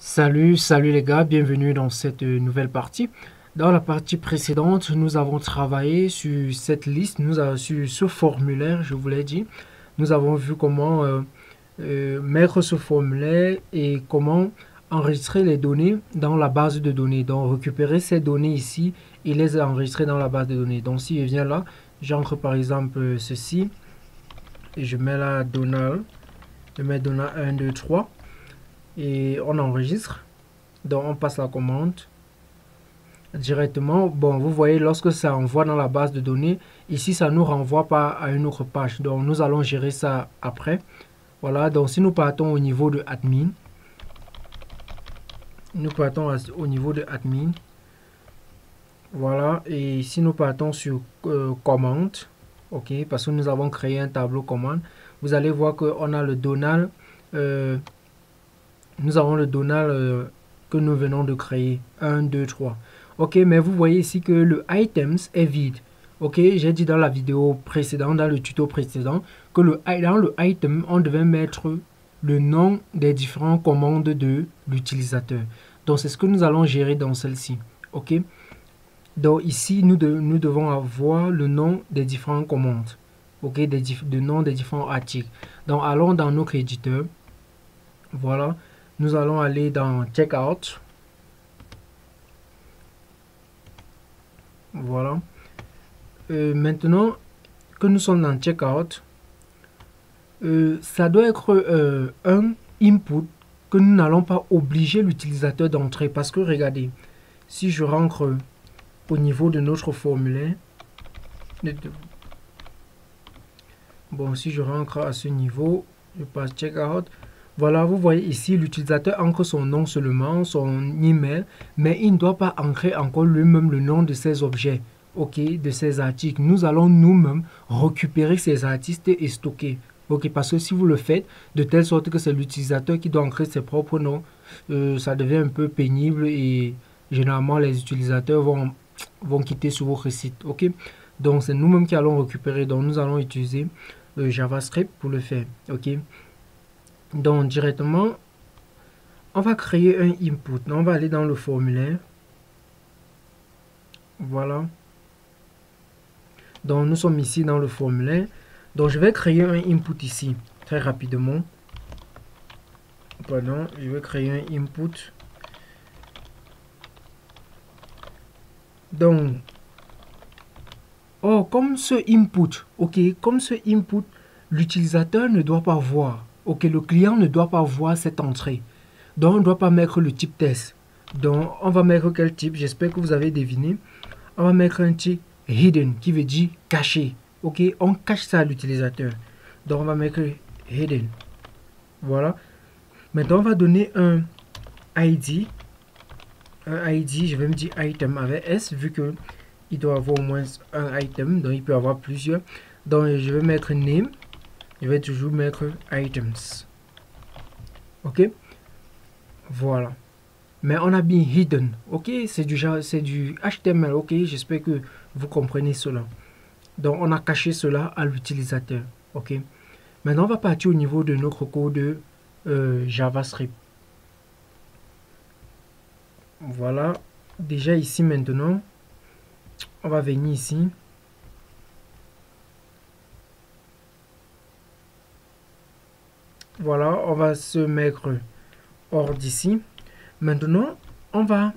Salut les gars, bienvenue dans cette nouvelle partie. Dans la partie précédente, nous avons travaillé sur cette liste, sur ce formulaire, je vous l'ai dit. Nous avons vu comment mettre ce formulaire et comment enregistrer les données dans la base de données. Donc récupérer ces données ici et les enregistrer dans la base de données. Donc si je viens là, j'entre par exemple ceci et je mets là Donald, je mets Donald 1, 2, 3 et on enregistre. Donc on passe la commande directement. Bon, vous voyez, lorsque ça envoie dans la base de données, ici ça nous renvoie pas à une autre page. Donc nous allons gérer ça après. Voilà, donc si nous partons au niveau de admin, voilà, et si nous partons sur commande, ok, parce que nous avons créé un tableau commande, vous allez voir qu'on a le Donald, nous avons le Donald que nous venons de créer, 1, 2, 3. Ok, mais vous voyez ici que le items est vide. Ok, j'ai dit dans la vidéo précédente, dans le tuto précédent, que dans le item, on devait mettre le nom des différentes commandes de l'utilisateur. Donc, c'est ce que nous allons gérer dans celle-ci. Ok, donc ici, nous devons avoir le nom des différentes commandes. Ok, le nom des différents articles. Donc, allons dans notre éditeur. Voilà. Nous allons aller dans Checkout. Voilà. Maintenant que nous sommes dans Checkout, ça doit être un input que nous n'allons pas obliger l'utilisateur d'entrer. Parce que regardez, si je rentre au niveau de notre formulaire, bon, si je rentre à ce niveau, je passe Checkout. Voilà, vous voyez ici, l'utilisateur entre son nom seulement, son email, mais il ne doit pas ancrer encore lui-même le nom de ses objets, ok, de ses articles. Nous allons nous-mêmes récupérer ces artistes et stocker, ok, parce que si vous le faites de telle sorte que c'est l'utilisateur qui doit ancrer ses propres noms, ça devient un peu pénible et généralement les utilisateurs vont quitter sur votre site, ok. Donc c'est nous-mêmes qui allons récupérer, donc nous allons utiliser JavaScript pour le faire, ok. Donc directement, on va créer un input. On va aller dans le formulaire. Voilà. Donc nous sommes ici dans le formulaire. Donc je vais créer un input ici, très rapidement. Pardon, je vais créer un input. Donc, comme ce input, ok, comme ce input, l'utilisateur ne doit pas voir. Ok, le client ne doit pas voir cette entrée. Donc, on ne doit pas mettre le type test. Donc, on va mettre quel type? J'espère que vous avez deviné. On va mettre un type hidden qui veut dire caché. Ok, on cache ça à l'utilisateur. Donc, on va mettre hidden. Voilà. Maintenant, on va donner un ID. Un ID, je vais me dire item avec S, vu que il doit avoir au moins un item, donc il peut avoir plusieurs. Donc, je vais mettre name. Je vais toujours mettre items. Ok. Voilà. Mais on a bien hidden. Ok. C'est du HTML. Ok. J'espère que vous comprenez cela. Donc, on a caché cela à l'utilisateur. Ok. Maintenant, on va partir au niveau de notre code JavaScript. Voilà. Déjà ici maintenant, on va venir ici. Voilà, on va se mettre hors d'ici. Maintenant, on va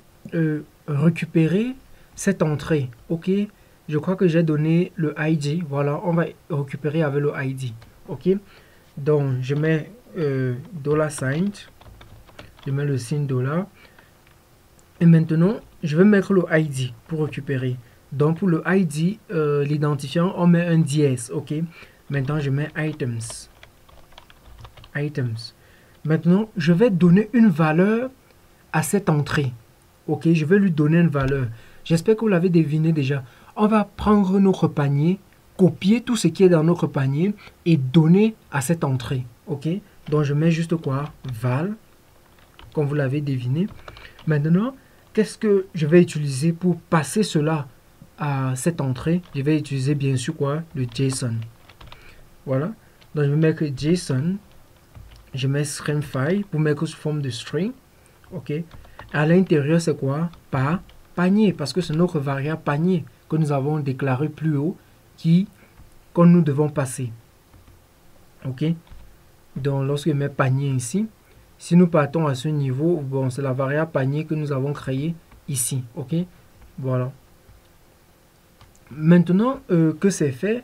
récupérer cette entrée. Ok, je crois que j'ai donné le ID. Voilà, on va récupérer avec le ID. Ok, donc je mets $sign. Je mets le signe $. Et maintenant, je vais mettre le ID pour récupérer. Donc pour le ID, l'identifiant, on met un dièse. Ok, maintenant je mets items. Items. Maintenant, je vais donner une valeur à cette entrée. Ok, je vais lui donner une valeur. J'espère que vous l'avez deviné déjà. On va prendre notre panier, copier tout ce qui est dans notre panier et donner à cette entrée. Ok, donc je mets juste quoi? Val, comme vous l'avez deviné. Maintenant, qu'est-ce que je vais utiliser pour passer cela à cette entrée? Je vais utiliser bien sûr quoi? Le JSON. Voilà, donc je vais mettre JSON. Je mets string file pour mettre sous forme de string. Ok. À l'intérieur, c'est quoi? Par panier, parce que c'est notre variable panier que nous avons déclaré plus haut que nous devons passer. Ok. Donc, lorsque je mets panier ici, si nous partons à ce niveau, bon, c'est la variable panier que nous avons créée ici. Ok. Voilà. Maintenant que c'est fait,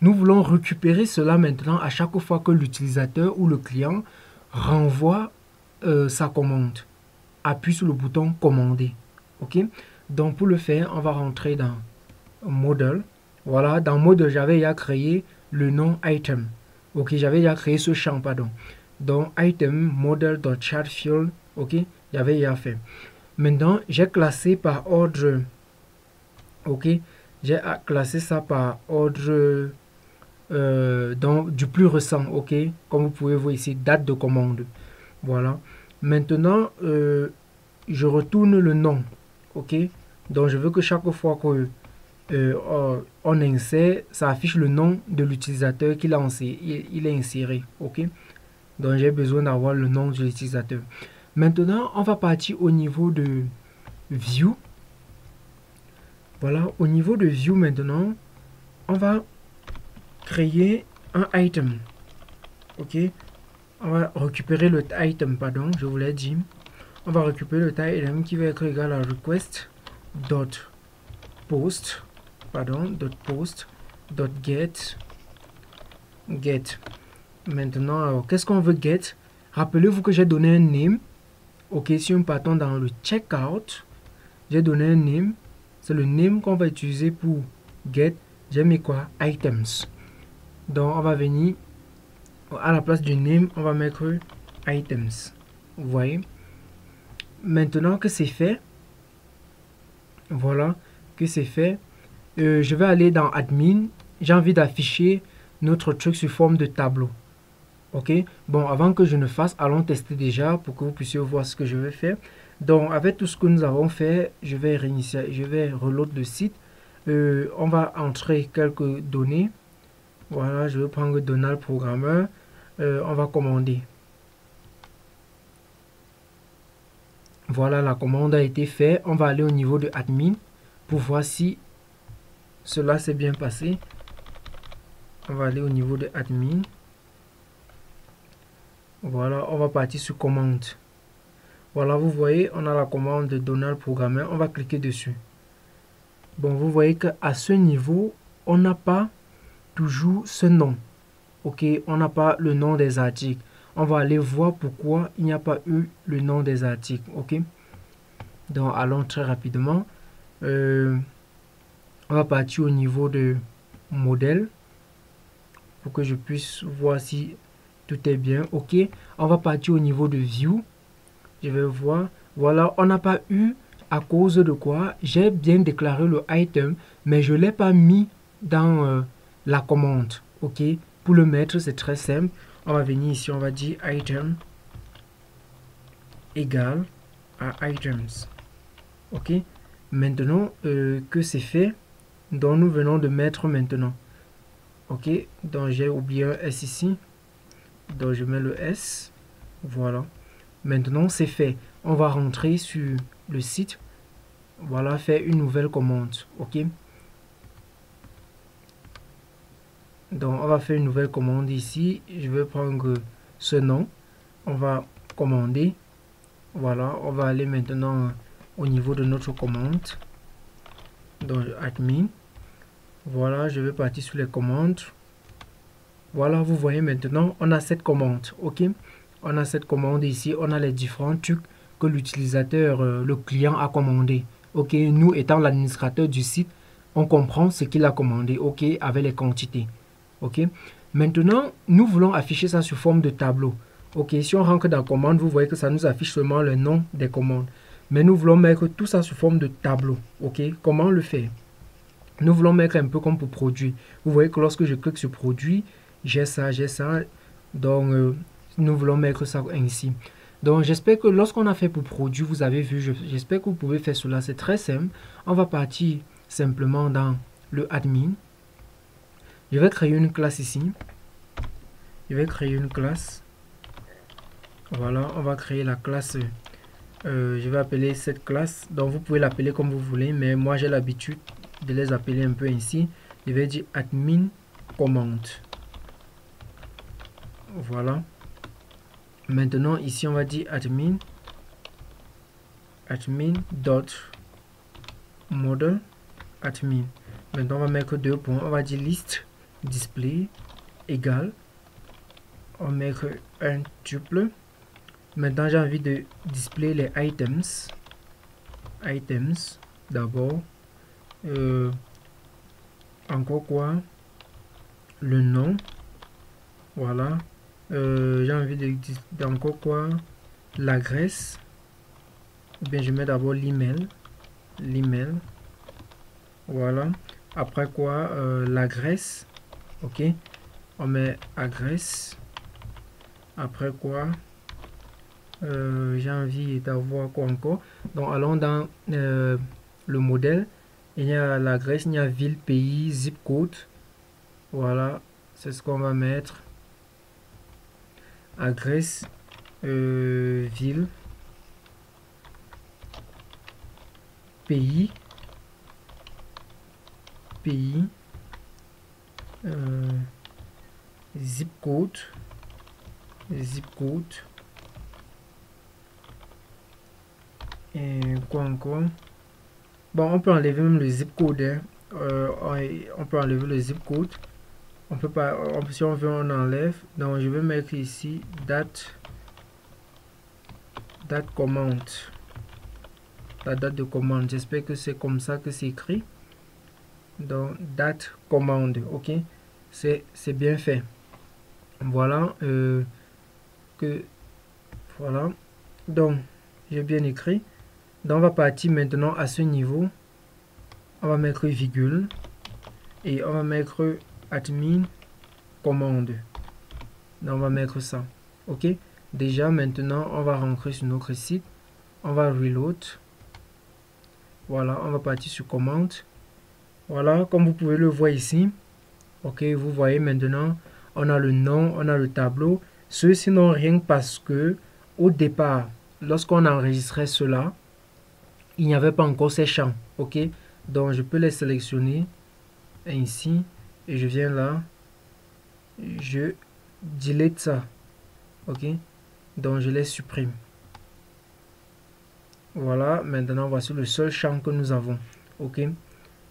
nous voulons récupérer cela maintenant à chaque fois que l'utilisateur ou le client renvoie sa commande. Appuie sur le bouton commander. Ok. Donc pour le faire, on va rentrer dans model. Voilà, dans model, j'avais déjà créé le nom item. Ok, j'avais déjà créé ce champ, pardon. Donc item model.chatField. Ok, j'avais déjà fait. Maintenant, j'ai classé par ordre. Ok, j'ai classé ça par ordre donc du plus récent. Ok, comme vous pouvez voir ici, date de commande. Voilà. Maintenant, je retourne le nom. Ok, donc je veux que chaque fois que on insère, ça affiche le nom de l'utilisateur qu'il a inséré, il est inséré. Ok, donc j'ai besoin d'avoir le nom de l'utilisateur. Maintenant, on va partir au niveau de view. Voilà, au niveau de view maintenant, on va créer un item. Ok, on va récupérer le item, pardon, je vous l'ai dit. On va récupérer le item qui va être égal à request dot post, pardon, dot post dot get. Maintenant, qu'est-ce qu'on veut get? Rappelez-vous que j'ai donné un name. Ok, si nous partons dans le checkout, j'ai donné un name. C'est le name qu'on va utiliser pour get. J'ai mis quoi? Items. Donc, on va venir à la place du name, on va mettre items. Vous voyez? Maintenant que c'est fait, voilà, que c'est fait, je vais aller dans admin. J'ai envie d'afficher notre truc sous forme de tableau. Ok, bon, avant que je ne fasse, allons tester déjà pour que vous puissiez voir ce que je vais faire. Donc, avec tout ce que nous avons fait, je vais réinitialiser, je vais reload le site. On va entrer quelques données. Voilà, je vais prendre Donald Programmeur. On va commander. Voilà, la commande a été faite. On va aller au niveau de admin pour voir si cela s'est bien passé. On va aller au niveau de admin. Voilà, on va partir sur commande. Voilà, vous voyez, on a la commande de Donald Programmeur. On va cliquer dessus. Bon, vous voyez qu'à ce niveau, on n'a pas toujours ce nom. Ok, on n'a pas le nom des articles. On va aller voir pourquoi il n'y a pas eu le nom des articles. Ok, donc allons très rapidement. On va partir au niveau de modèle pour que je puisse voir si tout est bien. Ok, on va partir au niveau de view. Je vais voir. Voilà, on n'a pas eu à cause de quoi? J'ai bien déclaré le item, mais je ne l'ai pas mis dans la commande. Ok, pour le mettre, c'est très simple. On va venir ici, on va dire item égal à items. Ok, maintenant que c'est fait, donc nous venons de mettre maintenant. Ok, donc j'ai oublié un S ici. Donc je mets le S. Voilà. Maintenant c'est fait. On va rentrer sur le site. Voilà, faire une nouvelle commande. Ok. Donc on va faire une nouvelle commande ici. Je vais prendre ce nom. On va commander. Voilà, on va aller maintenant au niveau de notre commande. Donc admin. Voilà, je vais partir sur les commandes. Voilà, vous voyez maintenant, on a cette commande. Ok, on a cette commande ici. On a les différents trucs que l'utilisateur, le client a commandé. Ok, nous étant l'administrateur du site, on comprend ce qu'il a commandé. Ok, avec les quantités. Ok, maintenant, nous voulons afficher ça sous forme de tableau. Ok, si on rentre dans commande, vous voyez que ça nous affiche seulement le nom des commandes. Mais nous voulons mettre tout ça sous forme de tableau. Ok, comment le faire? Nous voulons mettre un peu comme pour produit. Vous voyez que lorsque je clique sur produit, j'ai ça, j'ai ça. Donc, nous voulons mettre ça ainsi. Donc, j'espère que lorsqu'on a fait pour produit, vous avez vu, j'espère que vous pouvez faire cela. C'est très simple. On va partir simplement dans le admin. Je vais créer une classe ici. Je vais créer une classe. Voilà, on va créer la classe je vais appeler cette classe. Donc vous pouvez l'appeler comme vous voulez, mais moi j'ai l'habitude de les appeler un peu ainsi. Je vais dire admin command. Voilà. Maintenant ici on va dire admin dot model admin. Maintenant on va mettre deux points. On va dire list display égal. On va mettre un tuple. Maintenant j'ai envie de display les items. Items d'abord. Encore quoi? Le nom. Voilà. J'ai envie de encore quoi? L'adresse. Ou bien je mets d'abord l'email. L'email. Voilà. Après quoi? L'adresse. Ok. On met adresse. Après quoi? J'ai envie d'avoir quoi encore? Donc allons dans le modèle. Il y a l'adresse, il y a ville, pays, zip code. Voilà, c'est ce qu'on va mettre. Adresse, ville, pays, zip code, et quoi encore? Bon, on peut enlever même le zip code, hein. On peut enlever le zip code. On peut pas, si on veut, on enlève. Donc je vais mettre ici date commande. La date de commande. J'espère que c'est comme ça que c'est écrit. Donc date commande. Ok, c'est bien fait. Voilà voilà. Donc j'ai bien écrit. Donc on va partir maintenant à ce niveau. On va mettre virgule et on va mettre admin commande. Donc on va mettre ça. Ok, déjà maintenant on va rentrer sur notre site. On va reload. Voilà, on va partir sur commande. Voilà, comme vous pouvez le voir ici. Ok, vous voyez maintenant on a le nom, on a le tableau. Ceux-ci n'ont rien parce que au départ, lorsqu'on enregistrait cela, il n'y avait pas encore ces champs. Ok, donc je peux les sélectionner ainsi et je viens là, je delete ça. Ok, donc je les supprime. Voilà, maintenant voici le seul champ que nous avons. Ok,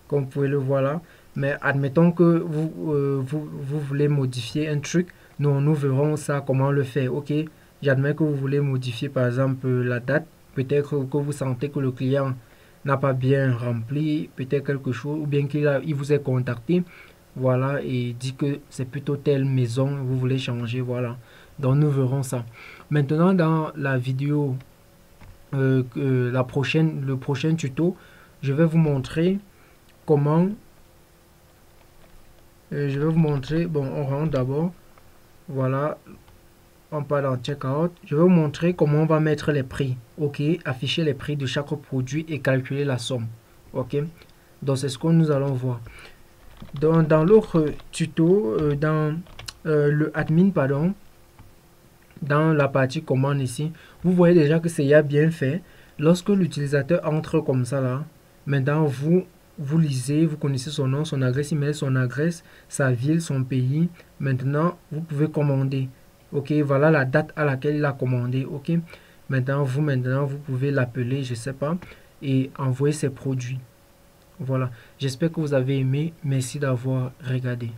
comme vous pouvez le voir là. Mais admettons que vous voulez modifier un truc, nous verrons ça, comment le faire. Ok, j'admets que vous voulez modifier par exemple la date. Peut-être que vous sentez que le client n'a pas bien rempli, peut-être quelque chose, ou bien qu'il vous ait contacté, voilà, et dit que c'est plutôt telle maison, vous voulez changer, voilà. Donc nous verrons ça. Maintenant dans la vidéo, le prochain tuto, je vais vous montrer comment bon, on rentre d'abord, voilà, on parle en checkout. Je vais vous montrer comment on va mettre les prix, ok, afficher les prix de chaque produit et calculer la somme, ok. Donc c'est ce que nous allons voir. Dans l'autre tuto, dans le admin, pardon, dans la partie commande ici, vous voyez déjà que c'est bien fait. Lorsque l'utilisateur entre comme ça là, maintenant vous lisez, vous connaissez son nom, son adresse email, son adresse, sa ville, son pays. Maintenant, vous pouvez commander. Ok, voilà la date à laquelle il a commandé. Ok, maintenant vous pouvez l'appeler, je sais pas, et envoyer ses produits. Voilà, j'espère que vous avez aimé. Merci d'avoir regardé.